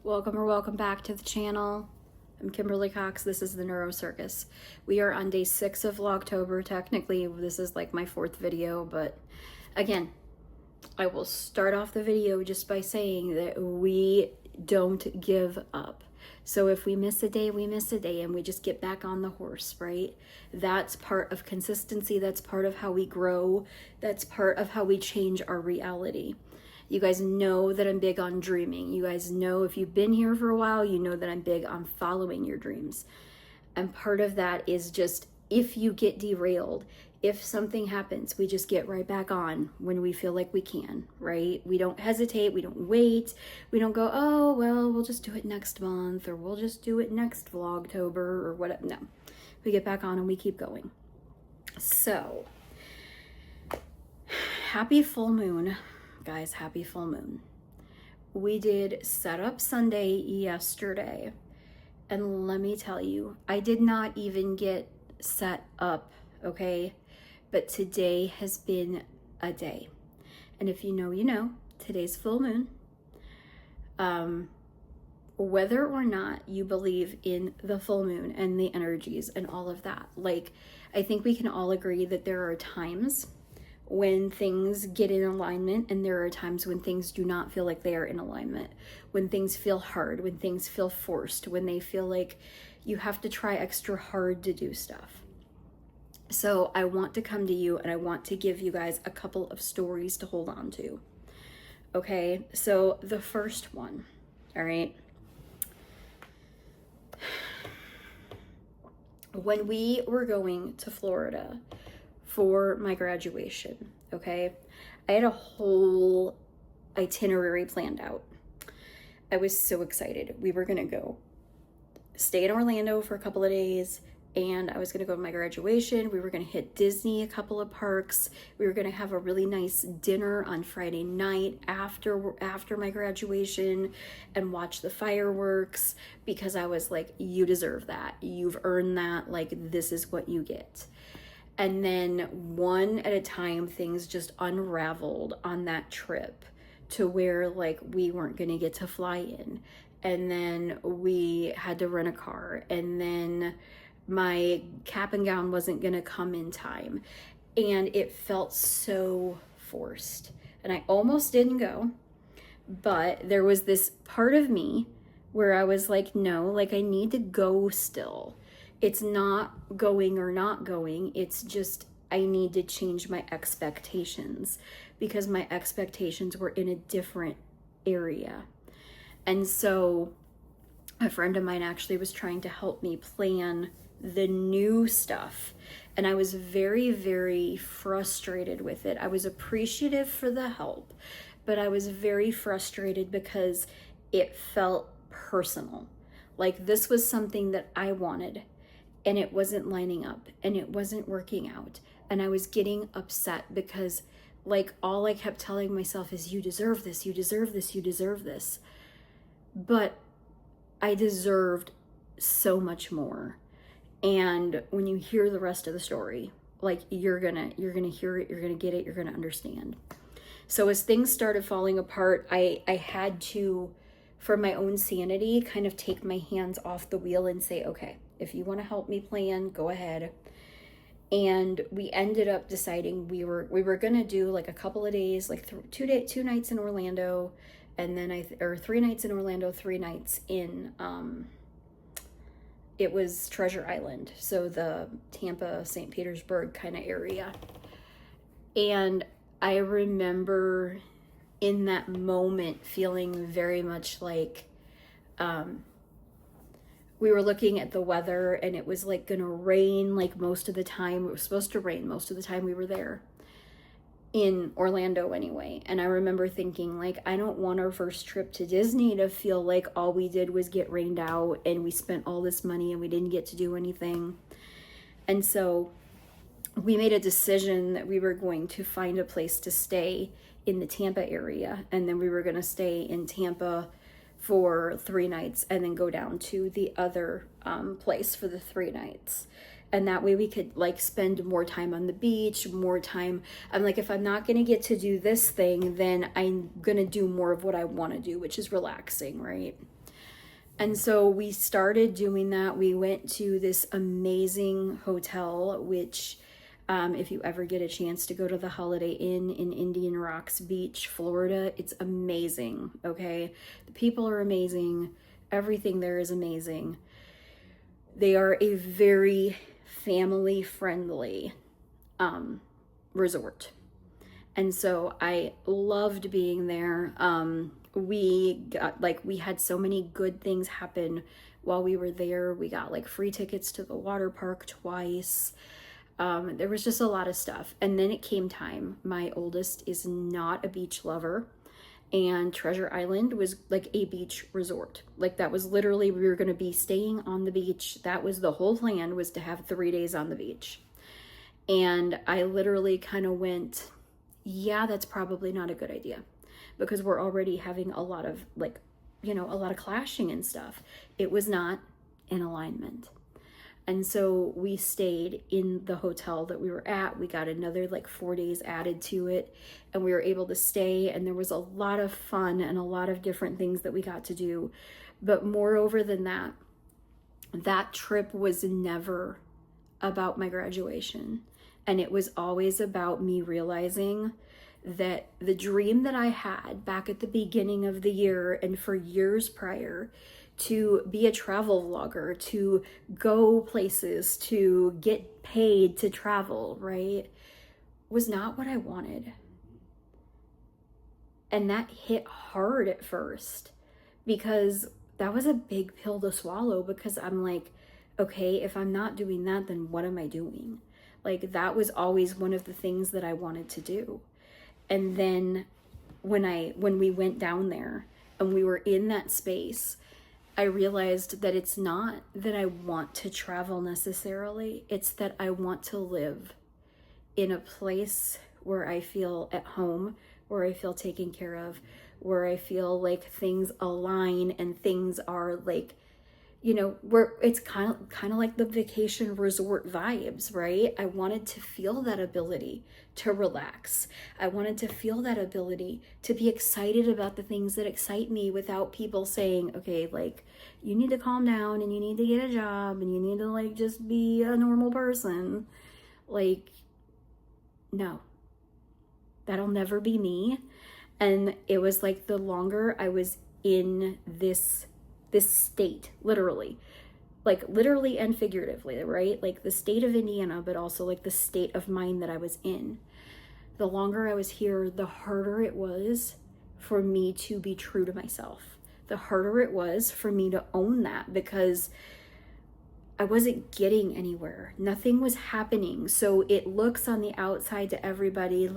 welcome back to the channel. I'm Kimberly Cox. This is the Neuro Circus. We are on day 6 of Vlogtober. Technically, this is like my 4th video, but again, I will start off the video just by saying that we don't give up. So if we miss a day, we miss a day and we just get back on the horse, right? That's part of consistency. That's part of how we grow. That's part of how we change our reality. You guys know that I'm big on dreaming. You guys know, if you've been here for a while, you know that I'm big on following your dreams. And part of that is just, if you get derailed, if something happens, we just get right back on when we feel like we can, right? We don't hesitate, we don't wait, we don't go, oh, well, we'll just do it next month, or we'll just do it next Vlogtober, or whatever. No, we get back on and we keep going. So, happy full moon. Guys, happy full moon. We did Setup Sunday yesterday, and let me tell you, I did not even get set up, okay? But today has been a day. And if you know, you know, today's full moon. Whether or not you believe in the full moon and the energies and all of that, like, I think we can all agree that there are times when things get in alignment, and there are times when things do not feel like they are in alignment, when things feel hard, when things feel forced, when they feel like you have to try extra hard to do stuff. So I want to come to you and I want to give you guys a couple of stories to hold on to. Okay, so the first one, all right. When we were going to Florida for my graduation, okay, I had a whole itinerary planned out. I was so excited. We were gonna go stay in Orlando for a couple of days, and I was gonna go to my graduation. We were gonna hit Disney, a couple of parks. We were gonna have a really nice dinner on Friday night after my graduation and watch the fireworks, because I was like, you deserve that. You've earned that. Like, this is what you get. And then one at a time, things just unraveled on that trip to where, like, we weren't going to get to fly in. And then we had to rent a car. And then my cap and gown wasn't going to come in time. And it felt so forced. And I almost didn't go. But there was this part of me where I was like, no, like, I need to go still. It's not going or not going. It's just, I need to change my expectations, because my expectations were in a different area. And so a friend of mine actually was trying to help me plan the new stuff. And I was very, very frustrated with it. I was appreciative for the help, but I was very frustrated because it felt personal. Like, this was something that I wanted, and it wasn't lining up, and it wasn't working out. And I was getting upset because, like, all I kept telling myself is, you deserve this, you deserve this, you deserve this. But I deserved so much more. And when you hear the rest of the story, like, you're gonna hear it, you're gonna get it, you're gonna understand. So as things started falling apart, I had to, for my own sanity, kind of take my hands off the wheel and say, okay, if you want to help me plan, go ahead. And we ended up deciding we were going to do like a couple of days, like 2 nights in Orlando, and then 3 nights in Orlando, 3 nights in, it was Treasure Island. So the Tampa, St. Petersburg kind of area. And I remember in that moment feeling very much like, we were looking at the weather, and it was like gonna rain like most of the time. It was supposed to rain most of the time we were there, in Orlando anyway. And I remember thinking, like, I don't want our first trip to Disney to feel like all we did was get rained out and we spent all this money and we didn't get to do anything. And so we made a decision that we were going to find a place to stay in the Tampa area, and then we were gonna stay in Tampa for 3 nights and then go down to the other place for the 3 nights. And that way we could, like, spend more time on the beach, more time. I'm like, if I'm not going to get to do this thing, then I'm going to do more of what I want to do, which is relaxing, right? And so we started doing that. We went to this amazing hotel, which, if you ever get a chance to go to the Holiday Inn in Indian Rocks Beach, Florida, it's amazing, okay? The people are amazing. Everything there is amazing. They are a very family-friendly resort. And so I loved being there. We had so many good things happen while we were there. We got like free tickets to the water park twice. There was just a lot of stuff. And then it came time. My oldest is not a beach lover, and Treasure Island was like a beach resort. Like that was literally, we were going to be staying on the beach. That was the whole plan, was to have 3 days on the beach. And I literally kind of went, yeah, that's probably not a good idea, because we're already having a lot of a lot of clashing and stuff. It was not in alignment. And so we stayed in the hotel that we were at. We got another 4 days added to it, and we were able to stay, and there was a lot of fun and a lot of different things that we got to do. But moreover than that, that trip was never about my graduation. And it was always about me realizing that the dream that I had back at the beginning of the year and for years prior, to be a travel vlogger, to go places, to get paid to travel, right, was not what I wanted. And that hit hard at first, because that was a big pill to swallow, because I'm like, okay, if I'm not doing that, then what am I doing? Like, that was always one of the things that I wanted to do. And then when we went down there and we were in that space, I realized that it's not that I want to travel necessarily. It's that I want to live in a place where I feel at home, where I feel taken care of, where I feel like things align and things are where it's kind of like the vacation resort vibes, right? I wanted to feel that ability to relax. I wanted to feel that ability to be excited about the things that excite me without people saying, okay, you need to calm down and you need to get a job and you need to just be a normal person. No, that'll never be me. And it was the longer I was in this state, literally and figuratively, right? The state of Indiana, but also the state of mind that I was in. The longer I was here, the harder it was for me to be true to myself. The harder it was for me to own that, because I wasn't getting anywhere. Nothing was happening. So it looks on the outside to everybody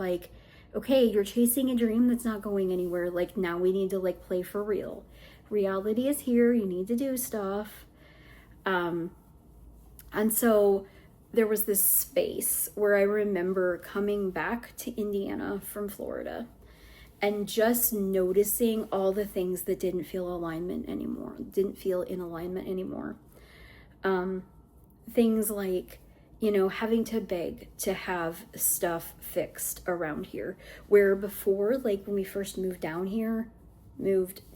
okay, you're chasing a dream that's not going anywhere. Now we need to play for real. Reality is here. You need to do stuff. And so there was this space where I remember coming back to Indiana from Florida and just noticing all the things that didn't feel in alignment anymore. Things having to beg to have stuff fixed around here, where before, when we first moved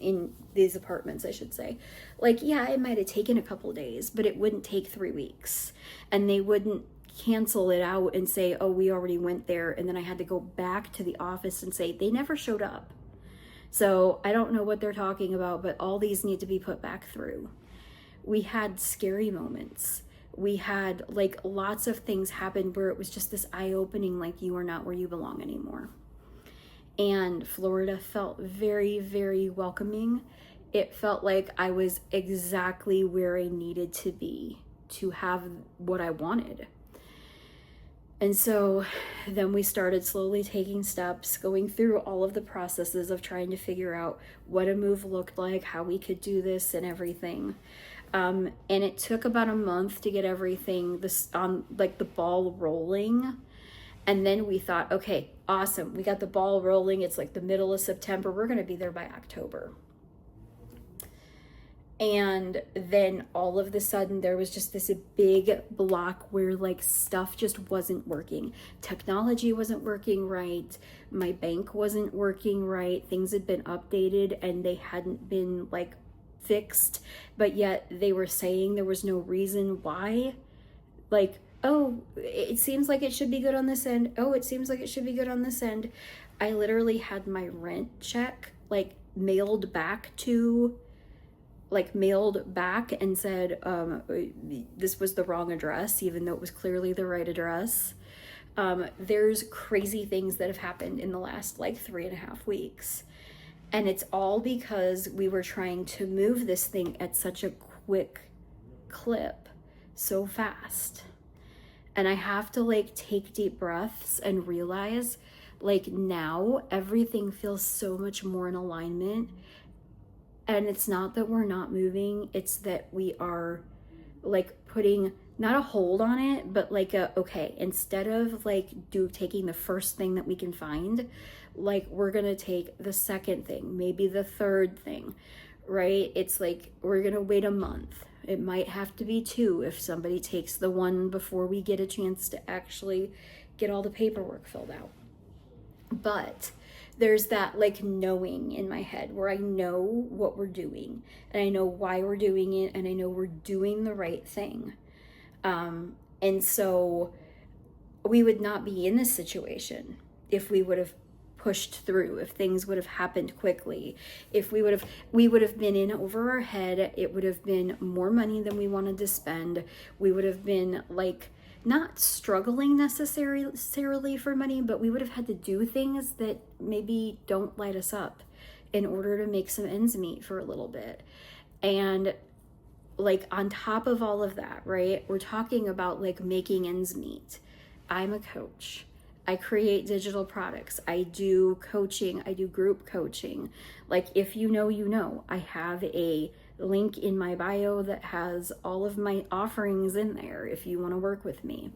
in these apartments, I should say, yeah, it might have taken a couple days, but it wouldn't take 3 weeks, and they wouldn't cancel it out and say, oh, we already went there, and then I had to go back to the office and say, they never showed up, so I don't know what they're talking about, but all these need to be put back through. We had scary moments. We had lots of things happen where it was just this eye-opening, you are not where you belong anymore. And Florida felt very, very welcoming. It felt like I was exactly where I needed to be to have what I wanted. And so then we started slowly taking steps, going through all of the processes of trying to figure out what a move looked like, how we could do this and everything. And it took about a month to get everything the ball rolling. And then we thought, okay, awesome. We got the ball rolling. It's the middle of September. We're going to be there by October. And then all of a sudden there was just this big block where stuff just wasn't working. Technology wasn't working right. My bank wasn't working right. Things had been updated and they hadn't been fixed, but yet they were saying there was no reason why. Like, oh, it seems like it should be good on this end. Oh, it seems like it should be good on this end. I literally had my rent check like mailed back and said this was the wrong address, even though it was clearly the right address. There's crazy things that have happened in the last like 3.5 weeks. And it's all because we were trying to move this thing at such a quick clip, so fast. And I have to like take deep breaths and realize like now everything feels so much more in alignment. And it's not that we're not moving, it's that we are like putting not a hold on it, but like okay, instead of like taking the first thing that we can find, like we're gonna take the second thing, maybe the third thing, right? It's like we're gonna wait a month. It might have to be 2 if somebody takes the one before we get a chance to actually get all the paperwork filled out. But there's that like knowing in my head where I know what we're doing and I know why we're doing it and I know we're doing the right thing. And so we would not be in this situation if we would have pushed through, if things would have happened quickly, if we would have been in over our head. It would have been more money than we wanted to spend. We would have been like not struggling necessarily for money, but we would have had to do things that maybe don't light us up in order to make some ends meet for a little bit. And like on top of all of that, right, we're talking about like making ends meet. I'm a coach. I create digital products. I do coaching. I do group coaching. Like if you know, you know, I have a link in my bio that has all of my offerings in there if you want to work with me.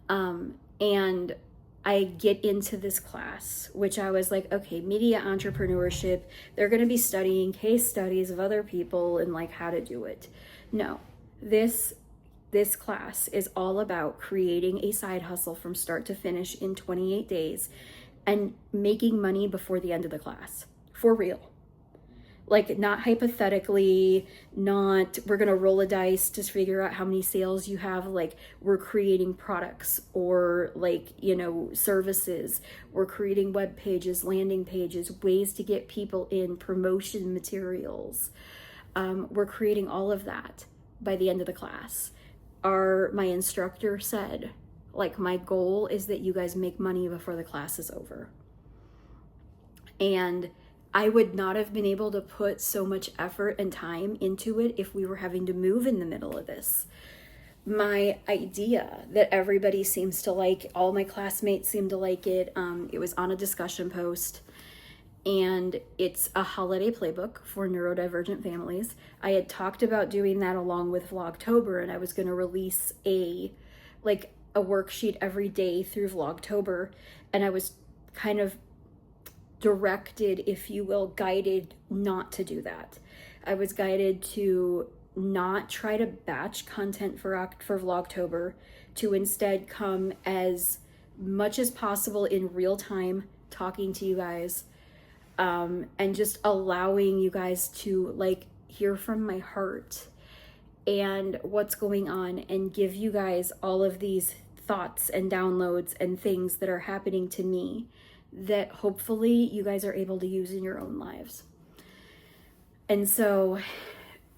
And I get into this class, which I was like, okay, media entrepreneurship, they're going to be studying case studies of other people and like how to do it. No, this class is all about creating a side hustle from start to finish in 28 days and making money before the end of the class, for real. Like not hypothetically, not we're gonna roll a dice to figure out how many sales you have. Like we're creating products or like, you know, services. We're creating web pages, landing pages, ways to get people in, promotion materials. We're creating all of that by the end of the class. My instructor said, like, my goal is that you guys make money before the class is over. And I would not have been able to put so much effort and time into it if we were having to move in the middle of this. My idea that everybody seems to like, all my classmates seem to like it. It was on a discussion post, and it's a holiday playbook for neurodivergent families. I had talked about doing that along with Vlogtober, and I was going to release a worksheet every day through Vlogtober, and I was kind of directed, if you will, guided not to do that. I was guided to not try to batch content for Vlogtober, to instead come as much as possible in real time, talking to you guys, and just allowing you guys to like hear from my heart and what's going on, and give you guys all of these thoughts and downloads and things that are happening to me that hopefully you guys are able to use in your own lives. And so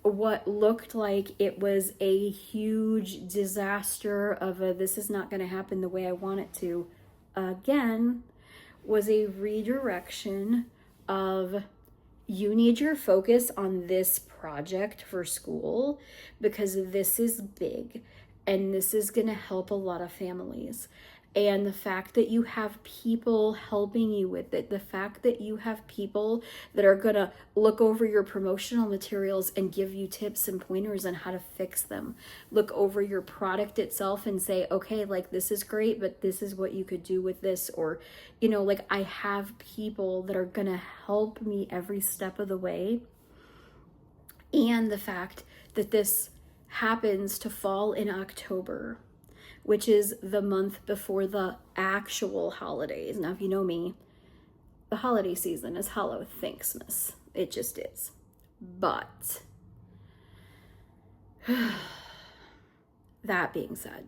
what looked like it was a huge disaster of this is not going to happen the way I want it to, again, was a redirection of you need your focus on this project for school because this is big and this is going to help a lot of families. And the fact that you have people helping you with it, the fact that you have people that are going to look over your promotional materials and give you tips and pointers on how to fix them, look over your product itself and say, okay, like this is great, but this is what you could do with this. Or, you know, like I have people that are going to help me every step of the way. And the fact that this happens to fall in October, which is the month before the actual holidays. Now, if you know me, the holiday season is Halloweenmas. It just is. But that being said,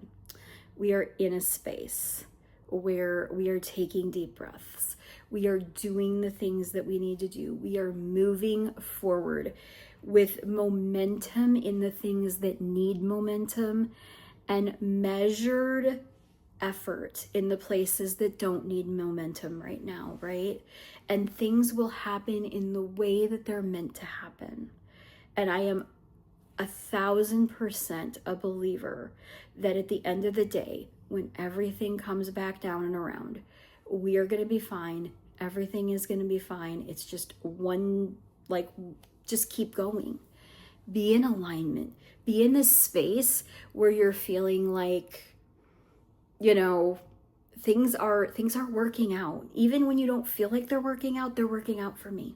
we are in a space where we are taking deep breaths. We are doing the things that we need to do. We are moving forward with momentum in the things that need momentum and measured effort in the places that don't need momentum right now, right? And things will happen in the way that they're meant to happen. And I am 1,000% a believer that at the end of the day, when everything comes back down and around, we are going to be fine. Everything is going to be fine. It's just just keep going. Be in alignment. Be in this space where you're feeling like, things are working out. Even when you don't feel like they're working out for me.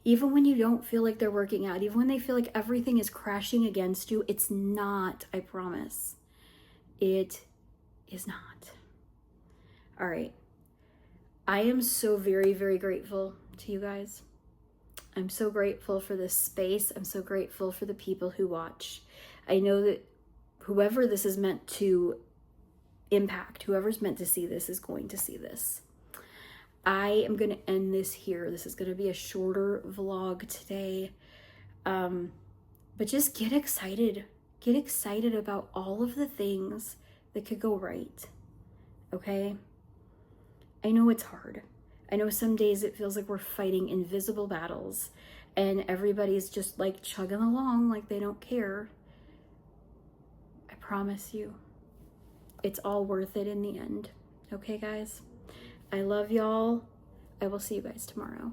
Even when you don't feel like they're working out, even when they feel like everything is crashing against you, it's not, I promise. It is not. All right. I am so very, very grateful to you guys. I'm so grateful for this space. I'm so grateful for the people who watch. I know that whoever this is meant to impact, whoever's meant to see this is going to see this. I am going to end this here. This is going to be a shorter vlog today. But just get excited. Get excited about all of the things that could go right. Okay? I know it's hard. I know some days it feels like we're fighting invisible battles and everybody's just like chugging along like they don't care. I promise you, it's all worth it in the end. Okay, guys? I love y'all. I will see you guys tomorrow.